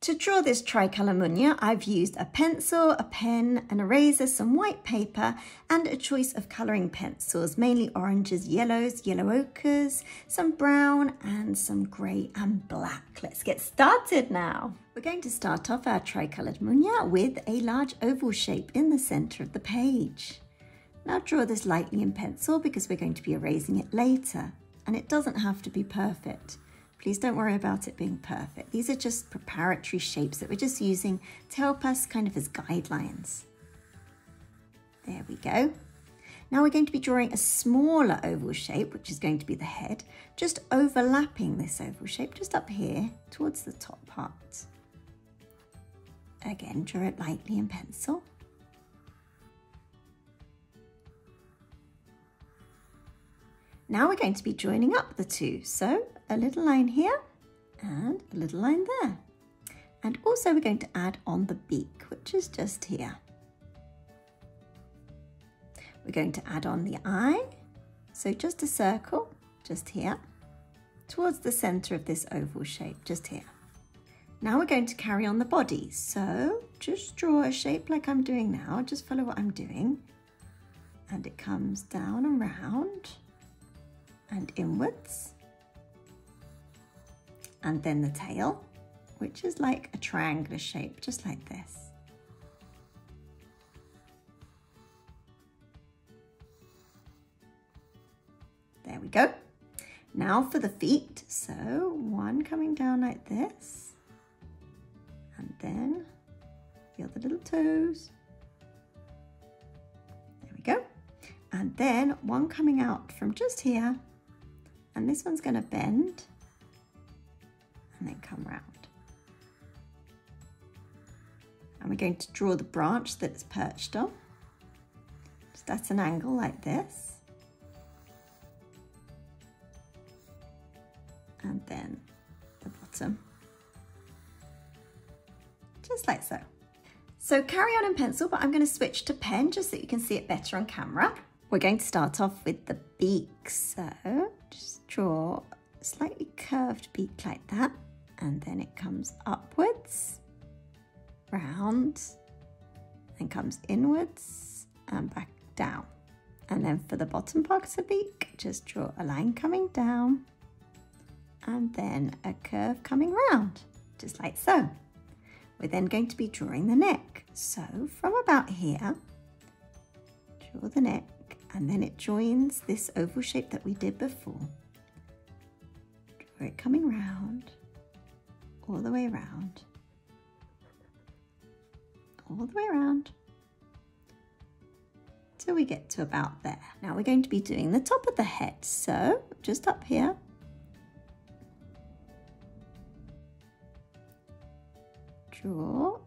To draw this tricolour munia, I've used a pencil, a pen, an eraser, some white paper, and a choice of colouring pencils, mainly oranges, yellows, yellow ochres, some brown, and some grey and black. Let's get started now. We're going to start off our tricoloured munia with a large oval shape in the centre of the page. Now draw this lightly in pencil because we're going to be erasing it later, and it doesn't have to be perfect. Please don't worry about it being perfect. These are just preparatory shapes that we're just using to help us kind of as guidelines. There we go. Now we're going to be drawing a smaller oval shape, which is going to be the head, just overlapping this oval shape just up here towards the top part. Again, draw it lightly in pencil. Now we're going to be joining up the two, so a little line here and a little line there. And also we're going to add on the beak, which is just here. We're going to add on the eye, so just a circle, just here, towards the centre of this oval shape, just here. Now we're going to carry on the body, so just draw a shape like I'm doing now, just follow what I'm doing. And it comes down and round and inwards, and then the tail, which is like a triangular shape, just like this. There we go. Now for the feet, so one coming down like this, and then the other little toes. There we go. And then one coming out from just here, and this one's going to bend and then come round. And we're going to draw the branch that it's perched on, just at an angle like this. And then the bottom, just like so. So carry on in pencil, but I'm going to switch to pen just so you can see it better on camera. We're going to start off with the beak, so just draw a slightly curved beak like that, and then it comes upwards, round, and comes inwards and back down. And then for the bottom part of the beak, just draw a line coming down and then a curve coming round, just like so. We're then going to be drawing the neck. So from about here, draw the neck, and then it joins this oval shape that we did before. Draw it coming round, all the way around, all the way around, till we get to about there. Now we're going to be doing the top of the head, so just up here, draw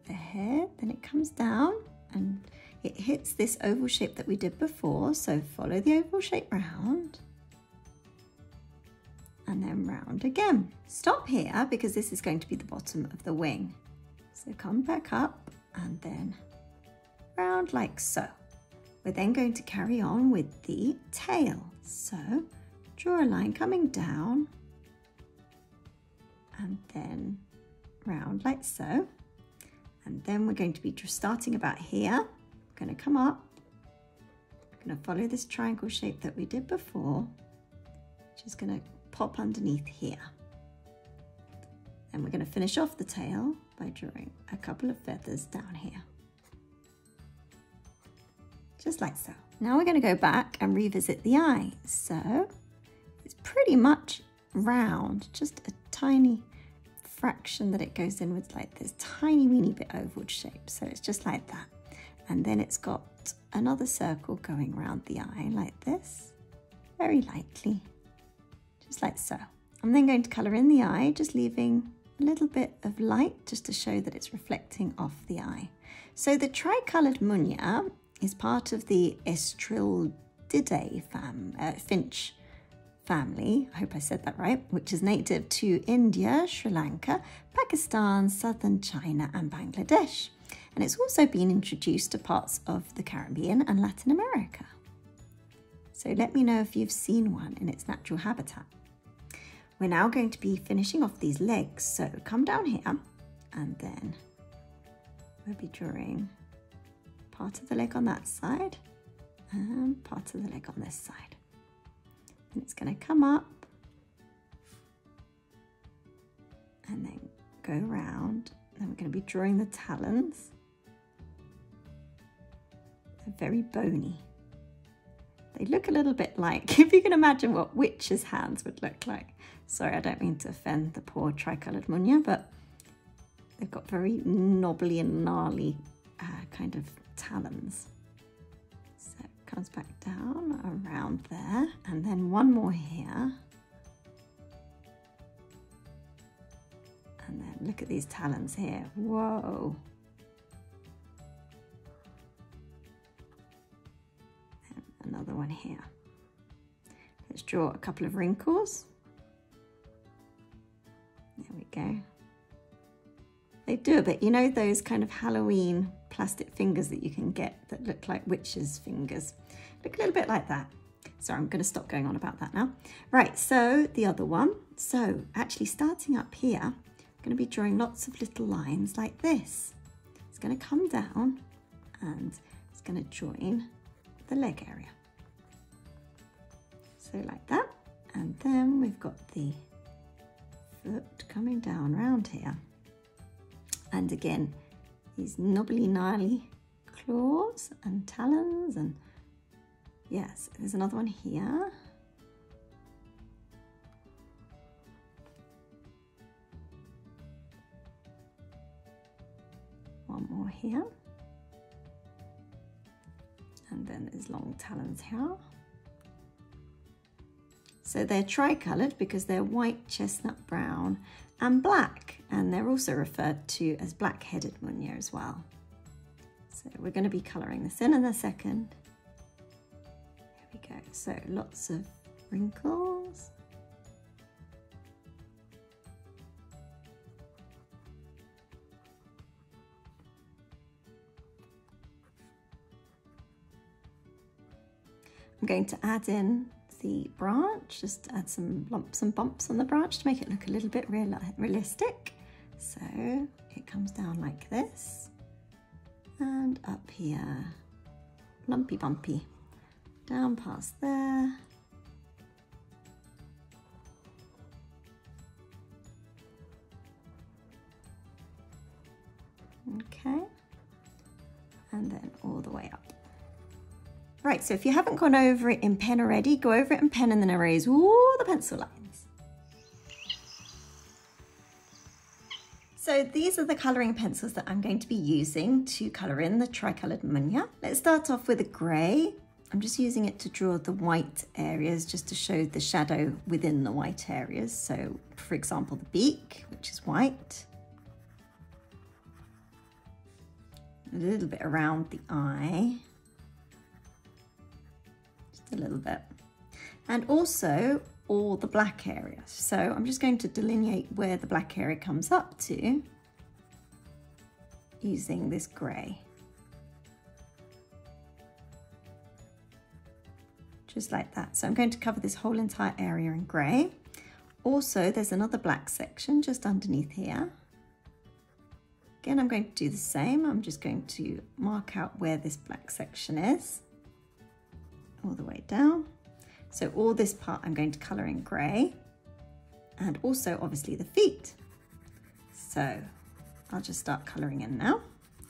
the head, then it comes down and it hits this oval shape that we did before, so follow the oval shape round and then round again. Stop here because this is going to be the bottom of the wing. So come back up and then round like so. We're then going to carry on with the tail. So draw a line coming down and then round like so. And then we're going to be starting about here. We're going to come up, we're going to follow this triangle shape that we did before, which is going to pop underneath here. And we're going to finish off the tail by drawing a couple of feathers down here. Just like so. Now we're going to go back and revisit the eye. So it's pretty much round, just a tiny fraction that it goes inwards like this tiny weeny bit oval shape. So it's just like that. And then it's got another circle going around the eye like this, very lightly, just like so. I'm then going to colour in the eye, just leaving a little bit of light just to show that it's reflecting off the eye. So the tricoloured munia is part of the Estrilidae finch family, I hope I said that right, which is native to India, Sri Lanka, Pakistan, southern China and Bangladesh. And it's also been introduced to parts of the Caribbean and Latin America. So let me know if you've seen one in its natural habitat. We're now going to be finishing off these legs. So come down here and then we'll be drawing part of the leg on that side and part of the leg on this side. And it's going to come up and then go round. Then we're going to be drawing the talons. They're very bony. They look a little bit like, if you can imagine what witches' hands would look like. Sorry, I don't mean to offend the poor tricoloured munia, but they've got very knobbly and gnarly kind of talons. So it comes back down around there, and then one more here. And then look at these talons here. Whoa. And another one here. Let's draw a couple of wrinkles. There we go. They do a bit, you know, those kind of Halloween plastic fingers that you can get that look like witches' fingers. Look a little bit like that. Sorry, I'm going to stop going on about that now. Right, so the other one. So actually starting up here, I'm going to be drawing lots of little lines like this. It's going to come down and it's going to join the leg area. So like that. And then we've got the foot coming down around here. And again, these knobbly, gnarly claws and talons, and yes, there's another one here. One more here. And then there's long talons here. So they're tricoloured because they're white, chestnut brown and black, and they're also referred to as black-headed munia as well. So we're going to be colouring this in a second. Here we go. So lots of wrinkles. I'm going to add in the branch, just add some lumps and bumps on the branch to make it look a little bit realistic. So it comes down like this, and up here, lumpy bumpy, down past there. Okay, and then all the way up. Right, so if you haven't gone over it in pen already, go over it in pen and then erase all the pencil lines. So these are the colouring pencils that I'm going to be using to colour in the tricoloured munia. Let's start off with a grey. I'm just using it to draw the white areas, just to show the shadow within the white areas. So, for example, the beak, which is white. A little bit around the eye. A little bit, and also all the black areas. So I'm just going to delineate where the black area comes up to using this grey. Just like that. So I'm going to cover this whole entire area in grey. Also, there's another black section just underneath here. Again, I'm going to do the same. I'm just going to mark out where this black section is. All the way down. So all this part I'm going to colour in grey, and also obviously the feet. So I'll just start colouring in now,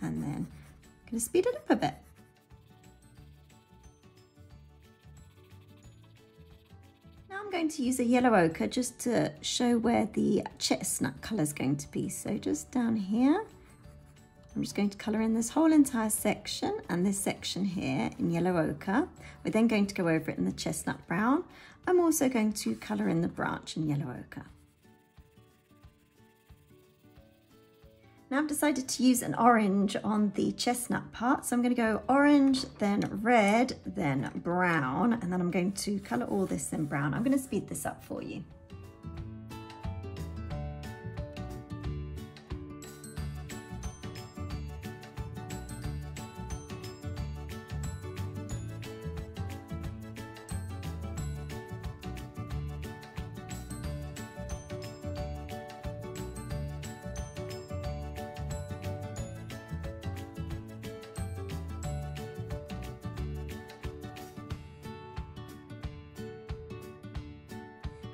and then I'm going to speed it up a bit. Now I'm going to use a yellow ochre just to show where the chestnut colour is going to be. So just down here, I'm just going to colour in this whole entire section and this section here in yellow ochre. We're then going to go over it in the chestnut brown. I'm also going to colour in the branch in yellow ochre. Now I've decided to use an orange on the chestnut part. So I'm going to go orange, then red, then brown, and then I'm going to colour all this in brown. I'm going to speed this up for you.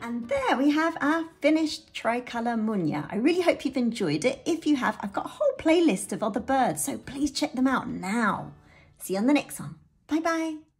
And there we have our finished tricolour munia. I really hope you've enjoyed it. If you have, I've got a whole playlist of other birds, so please check them out now. See you on the next one. Bye bye.